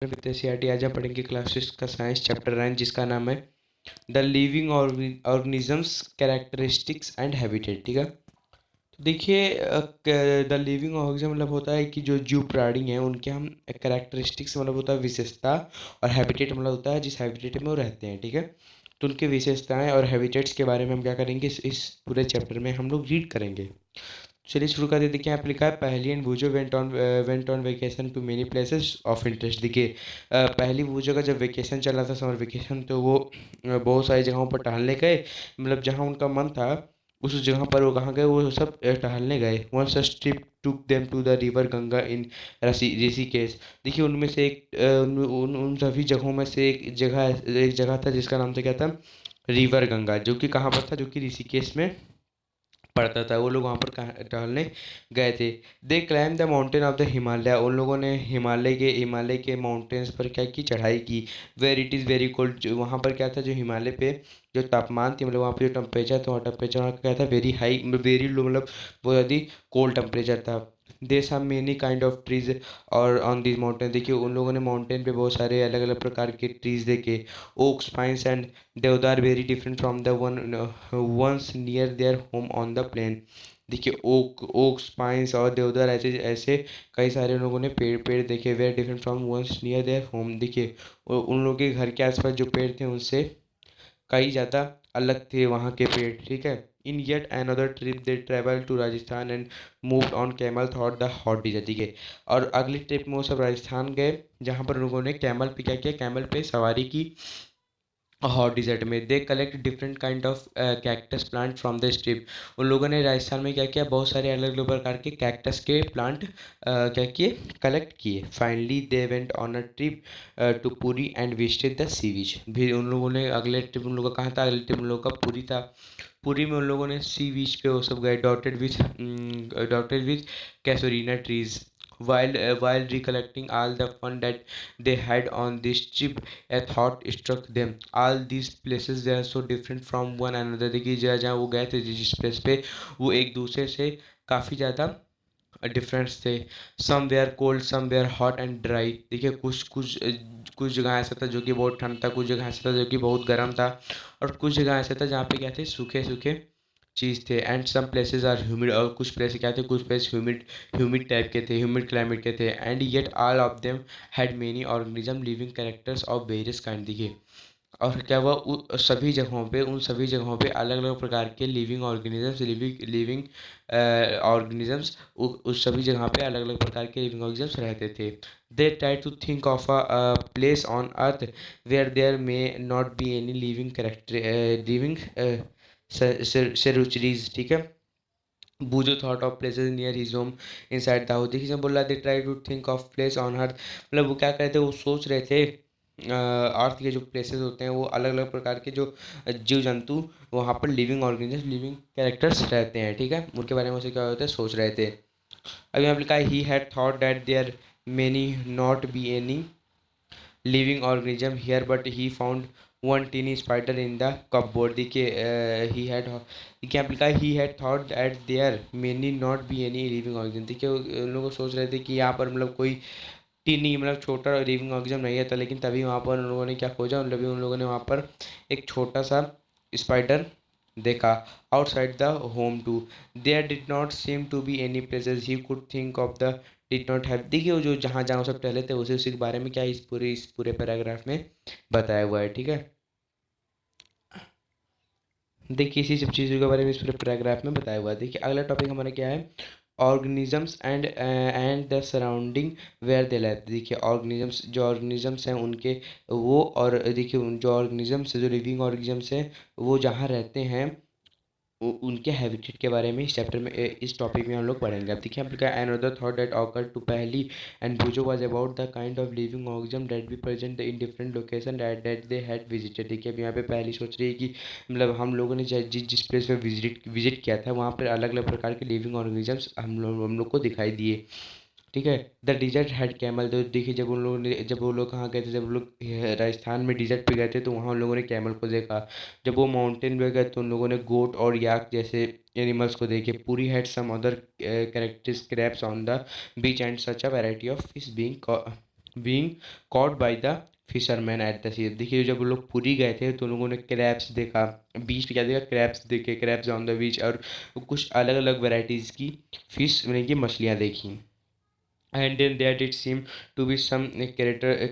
With NCERT आज हम पढ़ेंगे क्लास 6 का साइंस चैप्टर 9 जिसका नाम है the living organisms characteristics and habitat. ठीक है, तो देखिए द लिविंग ऑर्गेनिज्म मतलब होता है कि जो जीव प्राणी हैं उनके हम कैरेक्टरिस्टिक्स मतलब होता है विशेषता, और हैबिटेट मतलब होता है जिस हैबिटेट में वो रहते हैं। ठीक है, तो उनके विशेषताएं और हैबिटेट्स के बारे में हम क्या करेंगे इस पूरे चैप्टर में हम लोग रीड करेंगे। चलिए शुरू कर देते। देखिए यहाँ पे लिखा है Paheli and Boojho went on vacation to many places of interest. देखिए पहली वूजो का जब वेकेशन चल रहा था, समर वेकेशन, तो वो बहुत सारी जगहों पर टहलने गए। मतलब जहाँ उनका मन था उस जगह पर वो कहाँ गए, वो सब टहलने गए। One such trip took them to the river Ganga in Rishikesh. देखिए उनमें से एक उन सभी जगहों में से एक जगह था जिसका नाम था क्या था, रिवर गंगा, जो कि कहाँ पर था, जो कि ऋषिकेश में पड़ता था। वो लोग वहाँ पर टहलने गए थे। They climb the mountain of the Himalaya. उन लोगों ने हिमालय के माउंटेन्स पर क्या की, चढ़ाई की। Where it is very cold. जो वहाँ पर क्या था, जो हिमालय पे जो तापमान थी, मतलब वहाँ पे जो टेम्परेचर था, वहाँ टेम्परेचर वहाँ का क्या था, वेरी हाई, वेरी लो, मतलब बहुत ज़्यादा कोल्ड टेम्परेचर था। देश have many kind of trees और ऑन दिस माउंटेन। देखिए उन लोगों ने माउंटेन पे बहुत सारे अलग अलग प्रकार के ट्रीज देखे। Oaks, pines and deodar very different from the ones near their home on the plain. देखिए ओक्स, पाइन्स और देवदार ऐसे ऐसे कई सारे लोगों ने पेड़ पेड़ देखे। Very different from ones near their home. देखिए उन लोगों के घर के आसपास जो पेड़ थे उनसे कई ज़्यादा अलग थे वहाँ के पेड़। ठीक है, in yet another trip they travel to Rajasthan and moved on camel through the hot desert. ठीक है, और अगली ट्रिप में वो सब राजस्थान गए, जहाँ पर लोगों ने कैमल पे क्या किया, कैमल पे सवारी की हॉट डिजर्ट में। They collect different kind of cactus plant from the strip. उन लोगों ने राजस्थान में क्या किया, बहुत सारे अलग अलग प्रकार के कैक्टस के प्लांट क्या किए, कलेक्ट किए। Finally they went on a trip to Puri and visited the sea beach. फिर उन लोगों ने अगले ट्रिप उन लोगों का कहाँ था, अगले ट्रिप उन लोगों का पुरी था। पुरी में उन लोगों ने सी बीच पे वो सब गए, dotted with casuarina trees. While recollecting all the fun that they had on this trip, a thought struck them. All these places they are so different from one another. देखिए जहाँ जहाँ वो गए थे, जिस प्लेस पे, वो एक दूसरे से काफ़ी ज़्यादा डिफरेंस थे। Some were cold, some were hot and dry. देखिए कुछ जगह ऐसा था जो कि बहुत ठंड था, कुछ जगह ऐसा था जो कि बहुत गर्म था, और कुछ जगह ऐसा था जहाँ पे क्या थे, सूखे सूखे चीज़ थे। And some places are humid, और कुछ प्लेस क्या थे, कुछ प्लेस ह्यूमिड ह्यूमिड टाइप के थे, ह्यूमिड क्लाइमेट के थे। And yet all of them had many organism living characters of various kind. देखिए और क्या हुआ, उन सभी जगहों पे अलग अलग प्रकार के लिविंग ऑर्गेनिजम्स उस सभी जगह पे अलग अलग प्रकार के लिविंग ऑर्गेनिजम्स रहते थे। They try to think of a place on earth where there may not be any living character living creatures. ठीक है, Boojho thought of places near his home inside the house. देखिए जब बोला they try to think of place on earth, मतलब वो क्या कहते थे, वो सोच रहे थे अर्थ के जो प्लेसेस होते हैं वो अलग अलग प्रकार के जो जीव जंतु वहाँ पर लिविंग ऑर्गेनिज्म, लिविंग कैरेक्टर्स रहते हैं। ठीक है, उनके बारे में उसे क्या होता है, सोच रहे थे। अभी यहाँ पे लिखा है he had thought that there many not be any living organism here but he found one tiny spider in the cupboard. देखिए ही हैड, देखिए यहाँ पे लिखा है he had thought that there many not be any living organism. देखिए उन लोग सोच रहे थे कि यहाँ पर मतलब कोई टीनी मतलब छोटा लिविंग ऑर्गेनिज्म नहीं था, लेकिन तभी वहाँ पर उन लोगों ने क्या खोजा, उन लोगों ने वहाँ पर एक छोटा सा स्पाइडर देखा। Outside the home too there did not seem to be any places he could think of the did not have. देखिए वो जो जहाँ जहाँ वो सब टहले थे उसी के बारे में क्या इस पूरे पैराग्राफ में बताया हुआ है। ठीक है, देखिए इसी सब चीज़ों के बारे में इस पूरे पैराग्राफ में बताया हुआ है। देखिए अगला टॉपिक हमारा क्या है, organisms and the surrounding where they live. देखिए ऑर्गेनिजम्स हैं उनके वो, और देखिए जो ऑर्गेनिजम्स जो लिविंग ऑर्गेनिजम्स हैं वो जहाँ रहते हैं उनके हैबिटेट के बारे में इस चैप्टर में इस टॉपिक में हम लोग पढ़ेंगे। अब देखिए हम लोग का another thought that occur to Paheli and Boojho was about the kind of living organism that be present in different location that they had visited. देखिए अब यहाँ पे पहली सोच रही है कि मतलब हम लोगों ने जिस प्लेस पे विजिट किया था वहाँ पर अलग अलग प्रकार के लिविंग ऑर्गेनिजम्स हम लोग को दिखाई दिए। ठीक है, द डिजर्ट हैड कैमल। तो देखिए जब वो लोग कहाँ गए थे, जब वो लोग राजस्थान में डिजर्ट पे गए थे तो वहाँ उन लोगों ने कैमल को देखा। जब वो माउंटेन पे गए तो उन लोगों ने गोट और याक जैसे एनिमल्स को देखे। Puri had some other characters crabs on the beach and such a variety of fish being being caught by the fisherman at the sea. देखिए जब लोग पुरी गए थे तो लोगों ने क्रैब्स देखा, बीच पे क्या देखा, क्रैब्स देखे, क्रैब्स ऑन द बीच, और कुछ अलग अलग वेराइटीज़ की फिश यानी कि मछलियाँ देखी। And then there did seem to be some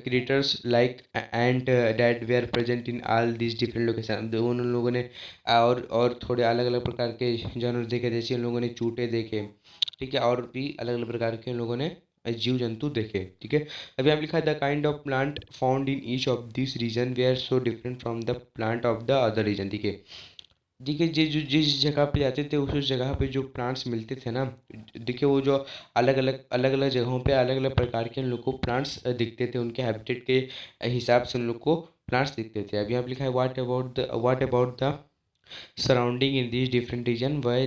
creatures like ant that were present in all these different locations। उन लोगों ने और थोड़े अलग अलग प्रकार के जानवर देखे, जैसे उन लोगों ने चूटे देखे, ठीक है, और भी अलग अलग प्रकार के उन लोगों ने जीव जंतु देखे, ठीक है। अभी आप लिखा है the kind of plant found in each of this region we are so different from the plant of the other region. ठीक है, देखिए जिस जगह पे जाते थे उस जगह पे जो प्लांट्स मिलते थे ना, देखिए वो जो अलग अलग जगहों पे अलग अलग प्रकार के उन लोग को प्लांट्स दिखते थे, उनके हैबिटेट के हिसाब से उन लोग को प्लांट्स दिखते थे। अभी आप लिखा है what about the surrounding in this different region why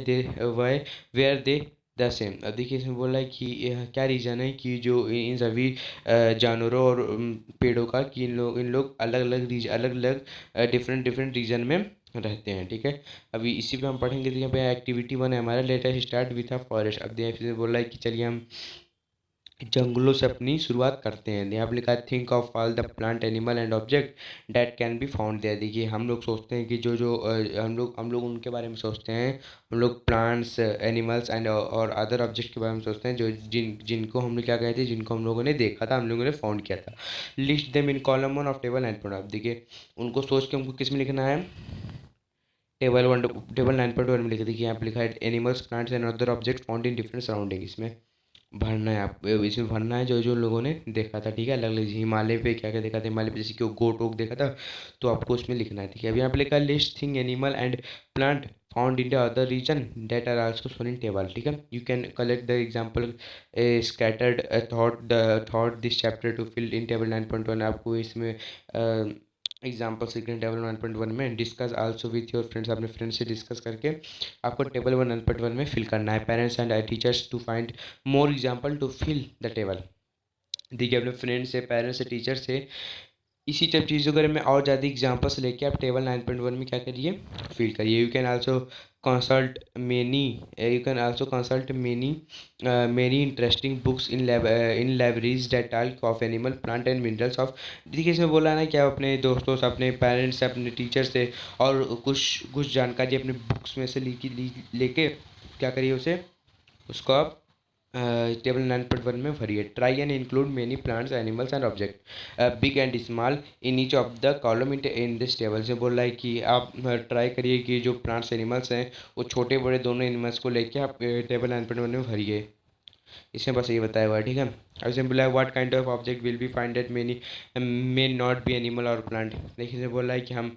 were they the same. अब देखिए इसमें बोला है कि यह क्या रीज़न है कि जो इन सभी जानवरों और पेड़ों का, कि इन लोग अलग अलग डिफरेंट डिफरेंट रीजन में रहते हैं, ठीक है। अभी इसी पे हम पढ़ेंगे। तो यहाँ पे एक्टिविटी 1 है हमारा, let us start with a forest. अब देखिए फिर बोला है कि चलिए हम जंगलों से अपनी शुरुआत करते हैं। यहाँ पे लिखा है think of all the plant animal and object that can be found there. देखिए हम लोग सोचते हैं कि जो जो हम लोग उनके बारे में सोचते हैं, हम लोग प्लांट्स एनिमल्स एंड और अदर ऑब्जेक्ट के बारे में सोचते हैं जो जिनको हम लोग क्या कहते हैं, जिनको हम लोगों ने देखा था, हम लोगों ने फाउंड किया था। List them in column 1 of table 9.1। देखिए उनको सोच के हमको किस में लिखना है, टेबल 9.1 में लिखा। देखिए यहाँ पे लिखा है animals plants and other object found in different surrounding. इसमें भरना है, आप इसमें भरना है जो जो लोगों ने देखा था, ठीक है। अलग अलग हिमालय पे क्या क्या देखा था, हिमालय पे जैसे कि गोट वोट देखा था, तो आपको उसमें लिखना है, ठीक है। अभी यहाँ पे लिखा है list thing animal and plant found in the other region that are also shown in table, ठीक है। You can collect the example scattered through this chapter to fill in table 9.1। आपको इसमें एग्जाम्पल सीक्रेट टेबल 1.1 में discuss also with your friends, अपने friends से discuss करके आपको टेबल 1.1 में फिल करना है। Parents and teachers to find more example to fill the table. देखिए अपने फ्रेंड्स से, पेरेंट्स से, टीचर से इसी सब चीज़ों के बारे में और ज़्यादा एग्जाम्पल्स लेके आप टेबल 9.1 में क्या करिए, फिल करिए। You can also consult many interesting books in libraries that are of animal plant and minerals of. देखिए इसमें बोला है ना कि आप अपने दोस्तों से, अपने पेरेंट्स से, अपने टीचर से और कुछ जानकारी अपने बुक्स में से लेके क्या करिए, उसको आप टेबल 9.1 में भरिए। Try and include many plants animals and object big and small in each of the column in this table. से बोल रहा है कि आप ट्राई करिए कि जो प्लांट्स एनिमल्स हैं वो छोटे बड़े दोनों एनिमल्स को लेके आप टेबल 9.1 में भरिए। इसमें बस ये बताया हुआ है, ठीक है। अब इसमें बोला है what kind of object will be find that many may not B animal और प्लांट। देखिए बोल रहा है कि हम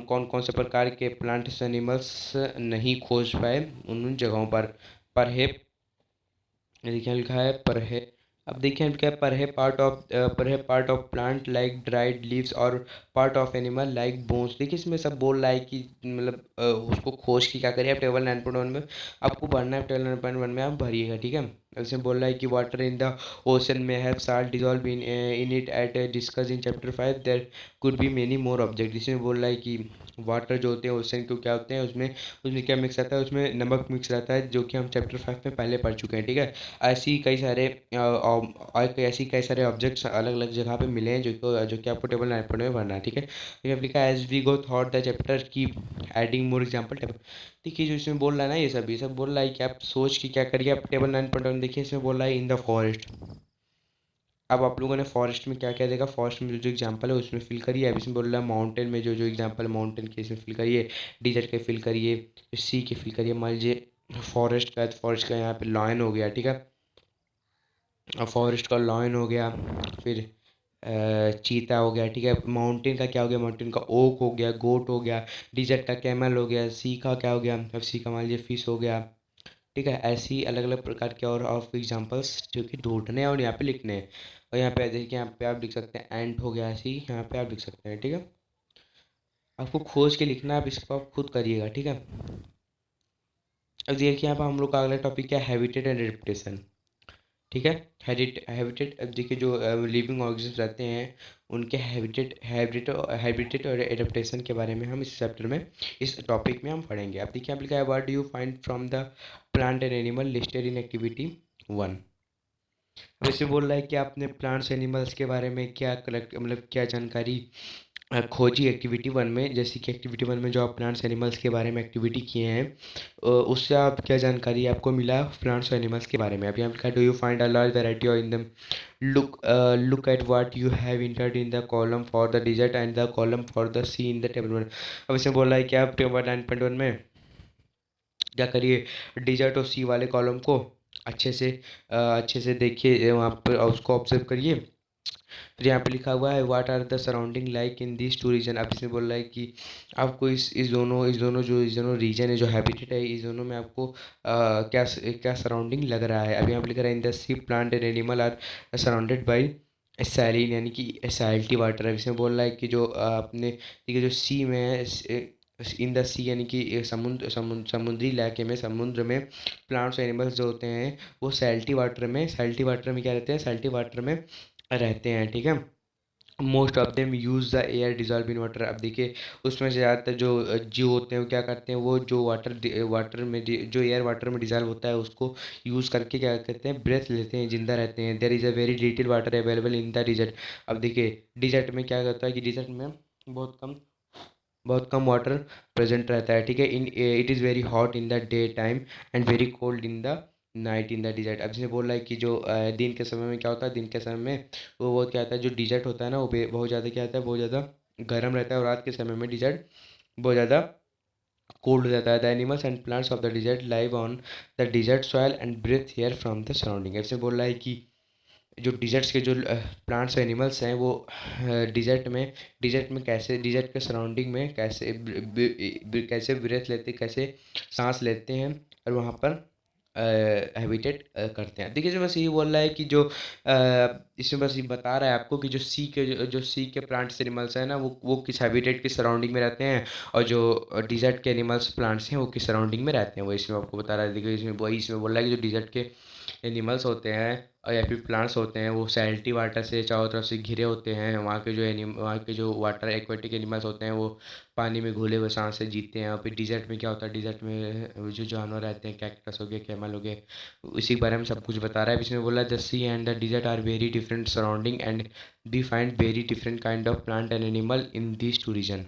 कौन कौन से प्रकार के प्लांट्स एनिमल्स नहीं खोज पाए उन जगहों पर है। देखिए लिखा है पर है। अब देखिए क्या पर है part of plant like dried leaves और part of animal like bones. देखिए इसमें सब बोल रहा है कि मतलब उसको खोज की क्या करिए आप टेबल 9.1 में आपको भरना है, टेबल 9.1 में आप भरिएगा, ठीक है। इसमें बोल रहा है कि water in the ocean may have salt dissolved in it at discussed in chapter 5 there could be many more object. इसमें बोल रहा है कि वाटर जो होते हैं ओशन को क्या होते हैं, उसमें उसमें क्या मिक्स रहता है, उसमें नमक मिक्स रहता है, जो कि हम चैप्टर 5 में पहले पढ़ चुके हैं, ठीक है। ऐसी कई सारे ऐसी कई सारे ऑब्जेक्ट्स अलग अलग जगह पे मिले हैं जो कि आपको टेबल 9.1 में भरना है, ठीक है। फिर अब लिखा है as we go through the chapter keep adding more example table. देखिए जो इसमें बोल रहा है ना, ये सब बोल रहा है कि आप सोच के क्या करिए आप टेबल 9.1। देखिए इसमें बोल रहा है इन द फॉरेस्ट। अब आप लोगों ने फॉरेस्ट में क्या क्या देखा, फॉरेस्ट में जो जो एग्जाम्पल है उसमें फिल करिए। अब इसमें बोल रहा है माउंटेन में जो जो एग्जाम्पल है माउंटेन के इसमें फिल करिए, डिजर्ट के फिल करिए, सी के फिल करिए। मान लीजिए फॉरेस्ट का है तो फॉरेस्ट का यहाँ पे लॉयन हो गया, ठीक है। फॉरेस्ट का लॉयन हो गया, फिर चीता हो गया, ठीक है। माउंटेन का क्या हो गया, माउंटेन का ओक हो गया, गोट हो गया। डिजर्ट का कैमल हो गया। सी का क्या हो गया, अब सी का मान लीजिए फिश हो गया, ठीक है। ऐसे ही अलग अलग प्रकार के और ऑफ एग्जांपल्स जो कि ढूंढने हैं और यहाँ पे लिखने हैं। और यहाँ पे देखिए यहाँ पे आप लिख सकते हैं एंट हो गया, ऐसे ही यहाँ पे आप लिख सकते हैं, ठीक है। आपको खोज के लिखना है, आप इसको आप खुद करिएगा, ठीक है। अब देखिए यहाँ पर हम लोग का अगला टॉपिक क्या है, हैबिटेट एंड एडेप्टेशन, ठीक है। हैबिटेट अब देखिए जो लिविंग ऑर्गेनिज्म रहते हैं उनके हैबिटेट और एडेप्टेशन के बारे में हम इस चैप्टर में, इस टॉपिक में हम पढ़ेंगे। अब देखिए आप लिखा है what do you find from the plant and animal listed in activity 1। अब इसमें बोल रहा है कि आपने प्लांट्स एनिमल्स के बारे में क्या कलेक्ट मतलब क्या जानकारी खोजी एक्टिविटी वन में, जैसे कि एक्टिविटी वन में जो आप प्लांट्स एनिमल्स के बारे में एक्टिविटी किए हैं, उससे आप क्या जानकारी आपको मिला प्लांट्स और एनिमल्स के बारे में। अभी हम लिखा, do you find a large variety और in the look at what you have entered in the column for the desert and the column for the sea in the table one. अब इसमें बोल रहा है कि आप टेबल 9.1 में क्या करिए, डिजर्ट और सी वाले कॉलम को अच्छे से देखिए, वहाँ पर उसको ऑब्जर्व करिए। फिर यहाँ पे लिखा हुआ है what are the surrounding like in this two region. अब इसमें बोल रहा है कि आपको इस दोनों रीजन है जो हैबिटेट है, इस दोनों में आपको क्या सराउंडिंग लग रहा है। अभी यहाँ पे लिख रहा है in the sea plant and animal are surrounded by saline यानी कि सैल्टी वाटर। अब इसमें बोल रहा है कि जो अपने देखिए जो सी में है, इन द सी यानी कि समुद्री इलाके में, समुद्र में प्लांट्स एनिमल्स जो होते हैं वो सैल्टी वाटर में क्या रहते हैं, सैल्टी वाटर में रहते हैं, ठीक है। Most of them use the air dissolve in water. अब देखिए उसमें से ज़्यादातर जो जीव होते हैं वो क्या करते हैं, वो जो वाटर में जो एयर वाटर में डिजॉल्व होता है उसको यूज़ करके क्या करते हैं, ब्रेथ लेते हैं, जिंदा रहते हैं। There is a very little water available in the desert. अब देखिए डिजर्ट में क्या होता है कि डिजर्ट में बहुत कम वाटर प्रेजेंट रहता है, ठीक है। In it is very hot in the day time and very cold in the night in the desert. अब इसने बोल रहा है कि जो दिन के समय में क्या होता है, दिन के समय में वो बहुत क्या होता है, जो डिजर्ट होता है ना वो बहुत ज़्यादा क्या होता है, बहुत ज़्यादा गर्म रहता है, और रात के समय में डिजर्ट बहुत ज़्यादा कोल्ड हो जाता है। The animals and plants of the desert live on the desert soil and breathe air from the surrounding. ऐसे बोल रहा है कि जो डिजर्ट्स के जो प्लांट्स एनिमल्स हैं वो डिजर्ट के सराउंडिंग में कैसे ब्रेथ लेते, कैसे सांस लेते हैं, और वहाँ पर हैबिटेट करते हैं। देखिए जो बस यही बोल रहा है कि जो इसमें बस ये बता रहा है आपको कि जो सी के प्लांट्स एनिमल्स हैं ना वो किस हैबिटेट की सराउंडिंग में रहते हैं, और जो डिजर्ट के एनिमल्स प्लांट्स हैं वो किस सराउंडिंग में रहते हैं, वो इसमें आपको बता रहा है। देखिए इसमें बोल रहा है कि जो डिजर्ट के एनिमल्स होते हैं और या फिर प्लांट्स होते हैं वो सैल्टी वाटर से चारों तरफ से घिरे होते हैं। वहाँ के जो वाटर एक्वेटिक एनिमल्स होते हैं वो पानी में घुले हुए सांस से जीते हैं। और फिर डिजर्ट में क्या होता है, डिजर्ट में जो जानवर रहते हैं, कैक्टस हो गए, कैमल हो गए, इसी के बारे में सब कुछ बता रहा है। इसमें बोला the sea and the desert are very different surrounding and we find very different kind of plant and animal in this two region.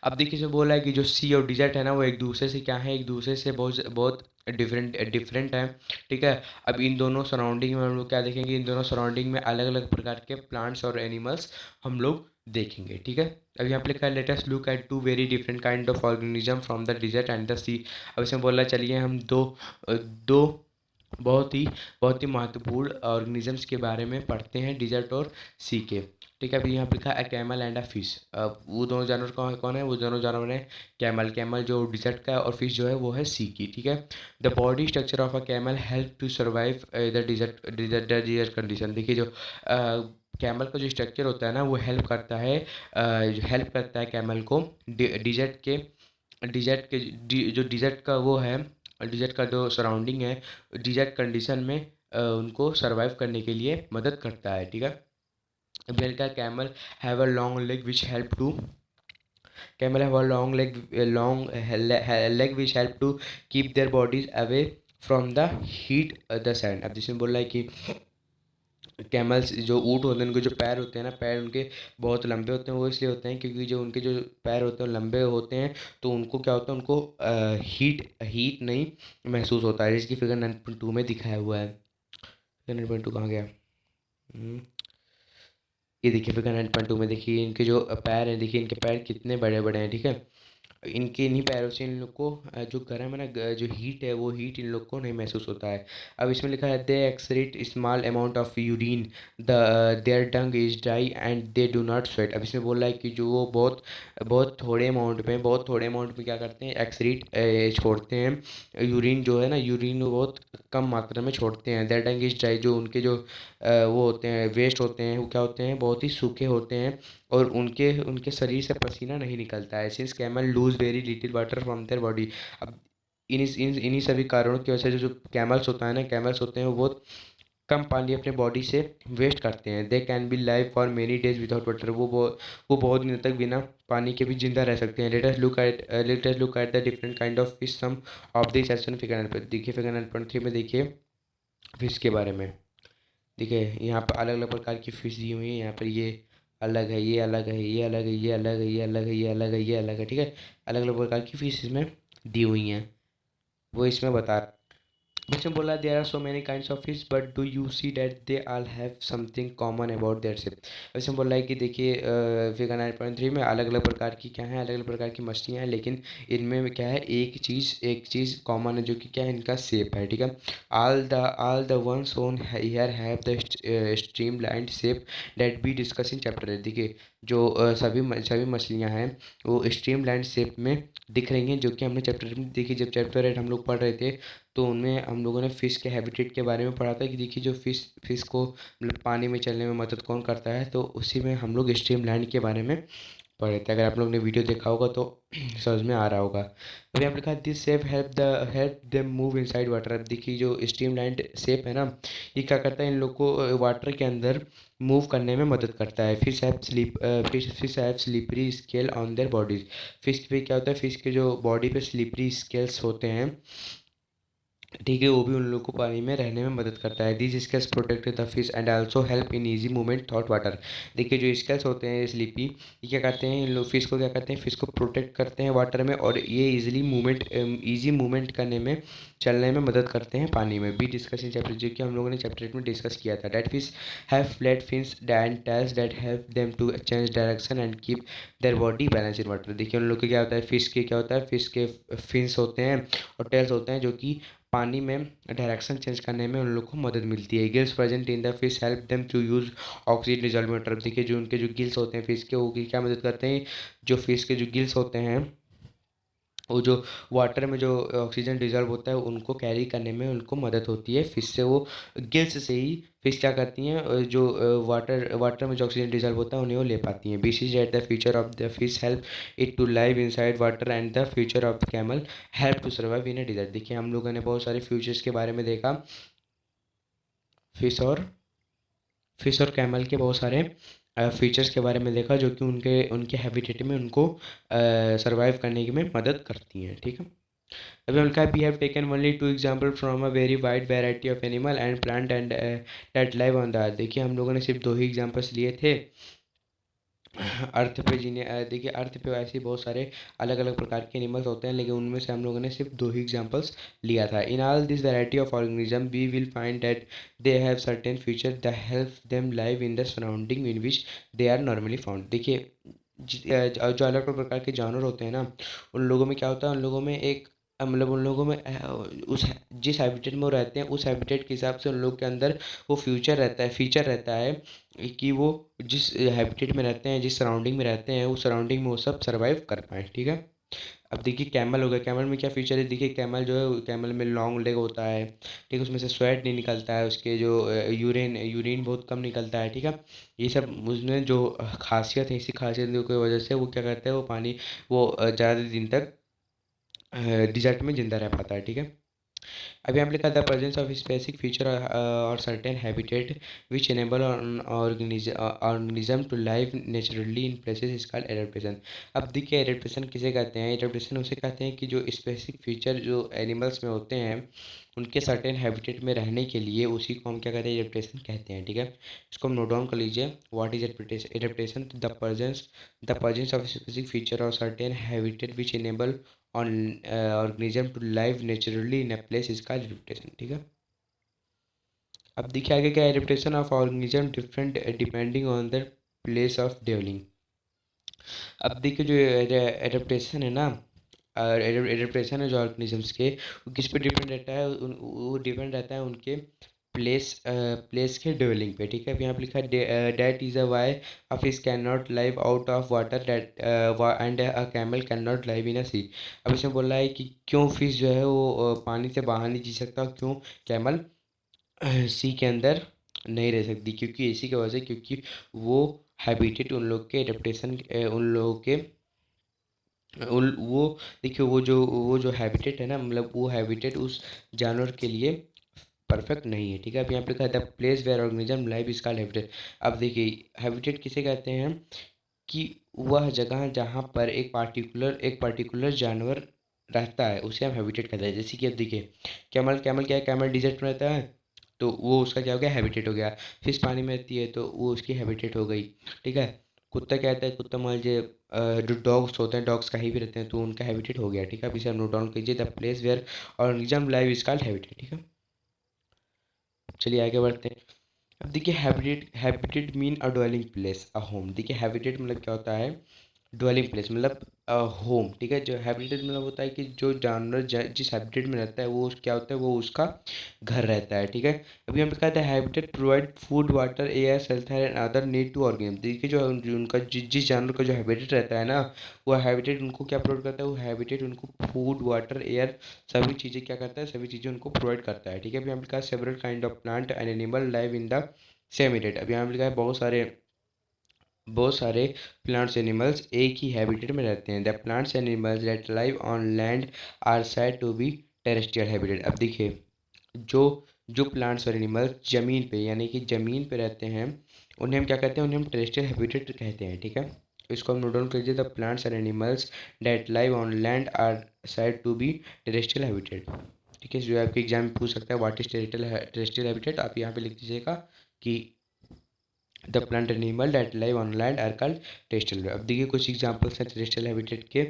अब देखिए जो बोला है कि जो सी और डिजर्ट है ना वो एक दूसरे से क्या है, एक दूसरे से बहुत बहुत डिफरेंट है, ठीक है। अब इन दोनों सराउंडिंग में हम लोग क्या देखेंगे, इन दोनों सराउंडिंग में अलग अलग प्रकार के प्लांट्स और एनिमल्स हम लोग देखेंगे, ठीक है। अब यहाँ पे लिखा है let us look at two very different kind of organism from the desert and the sea. अब इसमें बोला चलिए हम दो बहुत ही महत्वपूर्ण ऑर्गेनिजम्स के बारे में पढ़ते हैं, डिजर्ट और सी के, ठीक है। अभी यहाँ पे लिखा है कैमल एंड अ फिश। वो दोनों जानवर कौन कौन है, वो दोनों जानवर हैं कैमल जो डिजर्ट का है, और फिश जो है वो है सी की, ठीक है। The body structure of a camel help to survive the desert condition. देखिए जो कैमल का जो स्ट्रक्चर होता है ना वो हेल्प करता है कैमल को जो डिजर्ट का वो है, डिजर्ट का जो सराउंडिंग है, डिजर्ट कंडीशन में उनको सरवाइव करने के लिए मदद करता है, ठीक है। बेल का have a long leg which help to camel have a long leg which help to keep their bodies away from the heat the sand. अब जिसमें बोल रहा है कि कैमल्स जो ऊँट होते हैं उनके जो पैर होते हैं ना, पैर उनके बहुत लंबे होते हैं। वो इसलिए होते हैं क्योंकि जो उनके जो पैर होते हैं वो लंबे होते हैं, तो उनको क्या होता है, उनको हीट नहीं महसूस होता है, जिसकी फिगर 9.2 में दिखाया हुआ है। फिगर 9.2 कहाँ गया? हम्म, ये देखिए फिगर 9.2 में देखिए इनके जो पैर हैं, देखिए इनके पैर कितने बड़े बड़े हैं, ठीक है। इनके इन्हीं पैरों से इन लोग को जो गर्म है ना, जो हीट है वो हीट इन लोग को नहीं महसूस होता है। अब इसमें लिखा है they excrete small amount of urine the their tongue is dry and they do not sweat. अब इसमें बोल रहा है कि जो वो बहुत थोड़े अमाउंट में क्या करते हैं, एक्सक्रीट छोड़ते हैं। यूरिन जो है ना, यूरिन वो बहुत कम मात्रा में छोड़ते हैं। देयर टंग इज ड्राई, जो उनके जो वो होते हैं, वेस्ट होते हैं, वो क्या होते हैं, बहुत ही सूखे होते हैं, और उनके उनके शरीर से पसीना नहीं निकलता है। Since camel lose very little water from their body. अब इन्हीं सभी कारणों की वजह से जो कैमल्स होता है ना, कैमल्स होते हैं वो बहुत कम पानी अपने बॉडी से वेस्ट करते हैं। They can be live for many days without water. वो बहुत दिनों तक बिना पानी के भी जिंदा रह सकते हैं। Let us look at the different kind of fish some of this session figure 9 पर देखिए, फिगर 9.3 में देखिए फिश के बारे में। देखिए यहाँ पर अलग अलग प्रकार की फिश दी हुई है। यहाँ पर ये अलग है, ये अलग है, ये अलग है, ये अलग है, ये अलग है, ये अलग है, ये अलग है, ठीक है। अलग अलग प्रकार की फिश इसमें दी हुई हैं, वो इसमें बता। इसमें बोला there are so many kinds of fish but do you see that they all have something common about their shape. इसमें बोला है कि देखिए फिगर 9.3 में अलग अलग प्रकार की क्या है, अलग अलग प्रकार की मछलियाँ हैं, लेकिन इनमें क्या है, एक चीज़ कॉमन है, जो कि क्या है, इनका शेप है, ठीक है। All the ones shown here have the streamline shape that we discuss in chapter. देखिए जो सभी मछलियाँ हैं वो स्ट्रीम लाइन शेप में दिख रही हैं, जो कि हमने चैप्टर में देखी, जब चैप्टर 8 हम लोग पढ़ रहे थे तो उनमें हम लोगों ने फ़िश के हैबिटेट के बारे में पढ़ा था कि देखिए जो फ़िश को मतलब पानी में चलने में मदद कौन करता है, तो उसी में हम लोग स्ट्रीमलाइन के बारे में पढ़े थे। अगर आप लोग ने वीडियो देखा होगा तो समझ में आ रहा होगा। अभी आप लिखा this shape help them move inside water. अब देखिए जो स्ट्रीमलाइन शेप है ना, ये क्या करता है, इन लोग को वाटर के अंदर मूव करने में मदद करता है। Fish have slippery scale on their bodies. Fish पे क्या होता है, फिश के जो बॉडी पे स्लिपरी स्केल्स होते हैं, ठीक है, वो भी उन लोगों को पानी में रहने में मदद करता है। These scales protect the fish and also help in easy movement thought water. देखिए जो स्केल्स होते हैं स्लीपी, ये क्या करते हैं, इन लोग फिश को क्या करते हैं, फिश को प्रोटेक्ट करते हैं वाटर में, और ये ईजी मूवमेंट करने में, चलने में मदद करते हैं पानी में। बी डिस्कस इन चैप्टर, जो कि हम लोगों ने चैप्टर 8 में डिस्कस किया था। That fish have flat fins and tails that help them to change direction and keep their body balance in water. देखिए उन लोग के क्या होता है, फिश के क्या होता है, फिश के फिन्स होते हैं और टेल्स होते हैं, जो कि पानी में डायरेक्शन चेंज करने में उन लोग को मदद मिलती है। Gills present in the fish help them to use oxygen dissolve water. देखिए जो उनके जो गिल्स होते हैं फिश के, वो क्या मदद करते हैं, जो फिश के जो गिल्स होते हैं वो जो वाटर में जो ऑक्सीजन डिजॉल्व होता है उनको कैरी करने में उनको मदद होती है फिश से। वो गिल्स से ही फिश क्या करती हैं, जो वाटर में जो ऑक्सीजन डिजॉल्व होता है उन्हें वो ले पाती हैं। Because at the future of the fish help it to live inside water and the future of camel help to survive in a desert. देखिए हम लोगों ने बहुत सारे फ्यूचर्स के बारे में देखा, फिश और फिश और कैमल के बहुत सारे फीचर्स के बारे में देखा, जो कि उनके उनके हैबिटेट में उनको सर्वाइव करने की में मदद करती हैं, ठीक है। अभी हम लिखा है we have taken only 2 example from a very wide variety of animal and plant and that live on the earth. देखिए हम लोगों ने सिर्फ 2 ही एग्जांपल्स लिए थे अर्थ पे जीने। देखिए अर्थ पे ऐसे बहुत सारे अलग अलग प्रकार के एनिमल्स होते हैं, लेकिन उनमें से हम लोगों ने सिर्फ 2 ही एग्जांपल्स लिया था। In all this variety of organism we will find that they have certain feature that help them live in the surrounding in which they are normally found. देखिए जो अलग अलग प्रकार के जानवर होते हैं ना, उन लोगों में क्या होता है, उन लोगों में एक मतलब उन लोगों में उस जिस हैबिटेट में वो रहते हैं उस हैबिटेट के हिसाब से उन लोग के अंदर वो फीचर रहता है कि वो जिस हैबिटेट में रहते हैं, जिस सराउंडिंग में रहते हैं, उस सराउंडिंग में वो सब सर्वाइव कर पाएँ, ठीक है। अब देखिए कैमल हो गया, कैमल में क्या फीचर है, देखिए कैमल जो है, कैमल में लॉन्ग लेग होता है, ठीक है, उसमें से स्वेट नहीं निकलता है, उसके जो यूरिन बहुत कम निकलता है, ठीक है। ये सब उसमें जो खासियत है, इसी खासियत की वजह से वो क्या करता है, वो पानी वो ज़्यादा दिन तक डिजर्ट में ज़िंदा रह पाता है, ठीक है। अभी हमने कहा the presence of specific feature और certain habitat which enable organism to live naturally in places is called adaptation. अब देखिए एडेप्टेशन किसे कहते हैं, एडेप्टेशन उसे कहते हैं कि जो स्पेसिफिक फीचर जो एनिमल्स में होते हैं उनके सर्टेन हैबिटेट में रहने के लिए, उसी को हम क्या कहते हैं, एडेप्टेशन कहते हैं, ठीक है। इसको हम नोट डाउन कर लीजिए, what is adaptation, the presence of specific feature और certain habitat which enable on organism to live naturally in a place इसका एडेप्टेशन, ठीक है। अब देखिए आगे क्या, adaptation of organism different depending on the place of dwelling. अब देखिए जो एडेप्टेशन है ना, एडेप्टेशन है जो ऑर्गेनिजम्स के, वो किस पे डिपेंड रहता है, वो डिपेंड रहता है उनके प्लेस के डेवलिंग पे, ठीक है। अब यहाँ पे लिखा है that is a why a fish can not live out of water that and a camel can not live in a sea. अब इसमें बोल रहा है कि क्यों फिश जो है वो पानी से बाहर नहीं जी सकता, क्यों कैमल सी के अंदर नहीं रह सकती, क्योंकि इसी की वजह से, क्योंकि वो हैबिटेट उन लोग के एडेप्टेशन उन लोगों के वो देखिए वो जो हैबिटेट है ना, मतलब वो हैबिटेट उस जानवर के लिए परफेक्ट नहीं है, ठीक है। अब यहाँ पे लिखा है the place where organism live is called habitat. अब देखिए हैबिटेट किसे कहते हैं, कि वह जगह जहाँ पर एक पर्टिकुलर जानवर रहता है उसे हम हैबिटेट कहते हैं। जैसे कि अब देखिए कैमल कैमल क्या है, कैमल डिजर्ट में रहता है, तो वो उसका क्या हो गया, हैबिटेट हो गया। फिश पानी में रहती है तो वो उसकी हैबिटेट हो गई, ठीक है। कुत्ता कहता है, कुत्ता मान लीजिए जो डॉग्स होते हैं, डॉग्स कहीं भी रहते हैं तो उनका हैबिटेट हो गया, ठीक है। अब इसे नोट डाउन कीजिए, the place where organism live is called habitat, ठीक है। चलिए आगे बढ़ते हैं। अब देखिए habitat mean a dwelling place, a home. देखिए हैबिटेट मतलब क्या होता है, ड्वेलिंग प्लेस मतलब होम, ठीक है। जो हैबिटेट मतलब होता है कि जो जानवर जिस हैबिटेट में रहता है वो क्या होता है, वो उसका घर रहता है, ठीक है। अभी हम कहते हैं habitat provide food water air shelter and other need to organism. देखिए जो उनका जिस जानवर का जो हैबिटेट रहता है ना, वो हैबिटेट उनको क्या प्रोवाइड करता है, वो हैबिटेट उनको फूड वाटर एयर सभी चीज़ें क्या करता है, सभी चीज़ें उनको प्रोवाइड करता है, ठीक है। अभी हम लिखा है several kind of plant and animal live in the same habitat. अभी हम लिखा है बहुत सारे प्लांट्स एनिमल्स एक ही हैबिटेट में रहते हैं। The plants animals that live on land are said to be terrestrial habitat. अब देखिए जो जो प्लांट्स और एनिमल्स ज़मीन पे यानी कि ज़मीन पे रहते हैं, उन्हें हम क्या कहते हैं, उन्हें हम टेरेस्ट्रियल हैबिटेट कहते हैं, ठीक है। इसको हम नोट डाउन कीजिए, the plants and animals that live on land are said to be terrestrial habitat, ठीक है। जो आपके एग्जाम में पूछ सकता है व्हाट इज टेरेस्ट्रियल हैबिटेट, आप यहाँ पे लिख दीजिएगा कि the plant animal that live on land are called terrestrial. अब देखिए कुछ एग्जांपल्स हैं टेरेस्ट्रियल हैबिटेट के,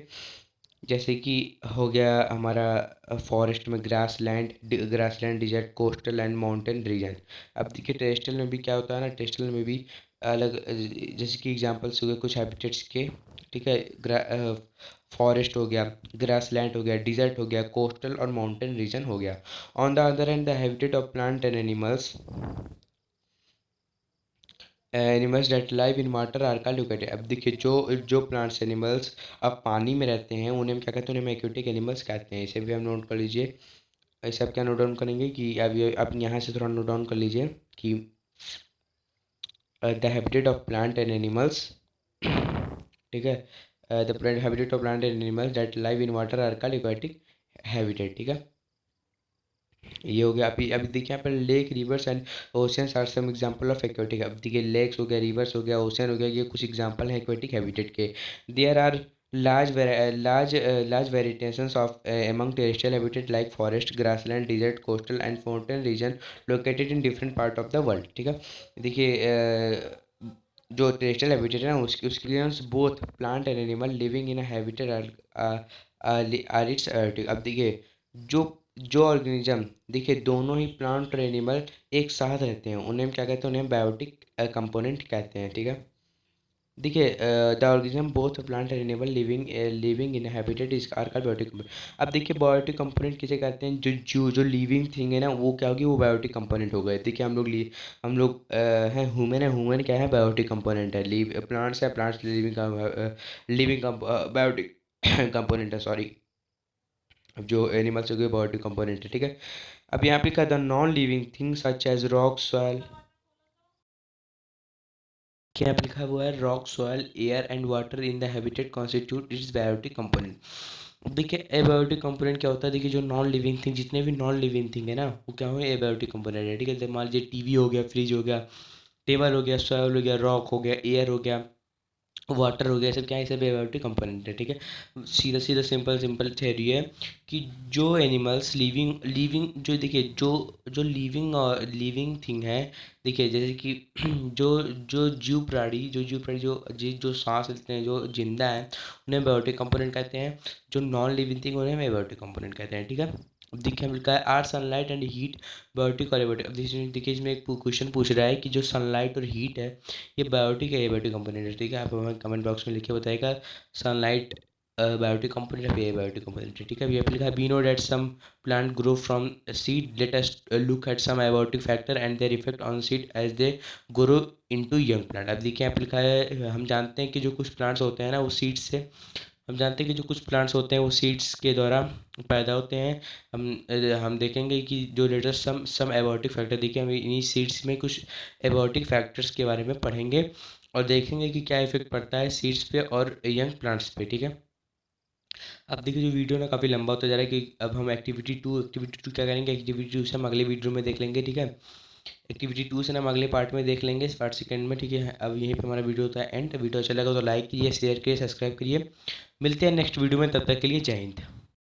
जैसे कि हो गया हमारा फॉरेस्ट में grassland desert coastal and mountain region. अब देखिए टेरेस्ट्रियल में भी क्या होता है ना, टेरेस्ट्रियल में भी अलग जैसे कि एग्जांपल्स हो गए कुछ हैबिटेट्स के, ठीक है। फॉरेस्ट हो गया, ग्रासलैंड हो गया, डिजर्ट हो गया, कोस्टल और माउंटेन रीजन हो गया। On the other hand the habitat of plant and animals that live in water are called aquatic. अब देखिए जो जो प्लांट्स एनिमल्स अब पानी में रहते हैं उन्हें हम क्या कहते हैं, उन्हें एक्वेटिक एनिमल्स कहते हैं। इसे भी हम नोट कर लीजिए। ऐसे आप क्या नोट डाउन करेंगे कि अब ये आप यहाँ से थोड़ा नोट डाउन कर लीजिए कि the habitat of plant and animals, ठीक है। The habitat of plant and animals that live in water are called aquatic habitat, ठीक है। ये हो गया। अभी अभी देखिए यहाँ पर lake rivers and oceans are some example of aquatic. अब देखिए लेक्स हो गया, रिवर्स हो गया, ओशियन हो गया, ये कुछ एग्जांपल है एक्वेटिक हैबिटेट के। There are large variations of among terrestrial habitat like forest, grassland, desert, coastal and mountain region located in different part of the world, ठीक है। देखिए जो टेरेस्ट्रियल हैबिटेट है ना उसके लिए both plant and animal living in habitat are its. अब देखिए जो जो ऑर्गेनिज्म, देखिए दोनों ही प्लांट और एनिमल एक साथ रहते हैं उन्हें हम क्या कहते हैं, उन्हें बायोटिक कंपोनेंट कहते हैं, ठीक है। देखिए the organism both plant and animal living in habitat is are called biotic component. अब देखिए बायोटिक कंपोनेंट किसे कहते हैं, जो लिविंग थिंग है ना वो क्या होगी, वो बायोटिक कंपोनेंट हो गए। देखिए हम लोग हैं ह्यूमन है, ह्यूमन क्या है, बायोटिक कंपोनेंट है। प्लांट्स है, प्लांट्स लिविंग बायोटिक कंपोनेंट है, सॉरी। अब जो एनिमल्स हो गए बायोटिक कंपोनेंट है, ठीक है। अब यहाँ पे लिखा the non living things such as rock soil, क्या पे लिखा हुआ है rock soil air and water in the habitat constitute its biotic component. देखिए एबायोटिक कंपोनेंट क्या होता है, देखिए जो नॉन लिविंग थिंग, जितने भी नॉन लिविंग थिंग है ना वो क्या हुए, एबायोटिक कंपोनेंट है, ठीक है। जैसे मान लीजिए टीवी हो गया, फ्रिज हो गया, टेबल हो गया, सॉइल हो गया, रॉक हो गया, एयर हो गया, वाटर हो गया, सब क्या है, सब एबायोटिक कंपोनेंट है, ठीक है। सीधा सीधा सिंपल सिंपल थ्योरी है कि जो एनिमल्स लिविंग लिविंग जो देखिए जो जो लिविंग और लिविंग थिंग है, देखिए जैसे कि जो जो जीव प्राणी जो सांस लेते हैं, जो जिंदा है, उन्हें बायोटिक कंपोनेंट कहते हैं। जो नॉन लिविंग थिंग उन्हें एबायोटिक कंपोनेंट कहते हैं, ठीक है। अब देखिए हम लिखा है are sunlight and heat biotic और एबायोटिक। अब देखिए इसमें एक क्वेश्चन पूछ रहा है कि जो सनलाइट और हीट है ये बायोटिक है एबायोटिक कंपोनेंट है, ठीक है। आप हमें कमेंट बॉक्स में लिख के बताइएगा सनलाइट बायोटिक कंपोनेंट है, बायोटिक कंपोनेंट है, ठीक है। यहाँ पे लिखा है we know that some plant grow from seed, let us look at some abiotic factor and their effect on seed as they grow into young plant. अब देखिए यहाँ पे लिखा है हम जानते हैं कि जो कुछ प्लांट्स होते हैं ना वो सीड्स से, हम जानते हैं कि जो कुछ प्लांट्स होते हैं वो सीड्स के द्वारा पैदा होते हैं। हम देखेंगे कि जो लेटेस्ट सम एबायोटिक फैक्टर, देखिए हम इन्हीं सीड्स में कुछ एबायोटिक फैक्टर्स के बारे में पढ़ेंगे और देखेंगे कि क्या इफेक्ट पड़ता है सीड्स पे और यंग प्लांट्स पे, ठीक है। अब देखिए जो वीडियो ना काफ़ी लंबा होता जा रहा है कि अब हम एक्टिविटी टू क्या करेंगे, एक्टिविटी टू से हम अगले वीडियो में देख लेंगे, ठीक है। एक्टिविटी टू से ना हम अगले पार्ट में देख लेंगे, इस पार्ट सेकंड में, ठीक है। अब यहीं पे हमारा वीडियो होता है एंड। वीडियो अच्छा लगा तो लाइक कीजिए, शेयर करिए, सब्सक्राइब करिए। मिलते हैं नेक्स्ट वीडियो में, तब तक के लिए जय हिंद।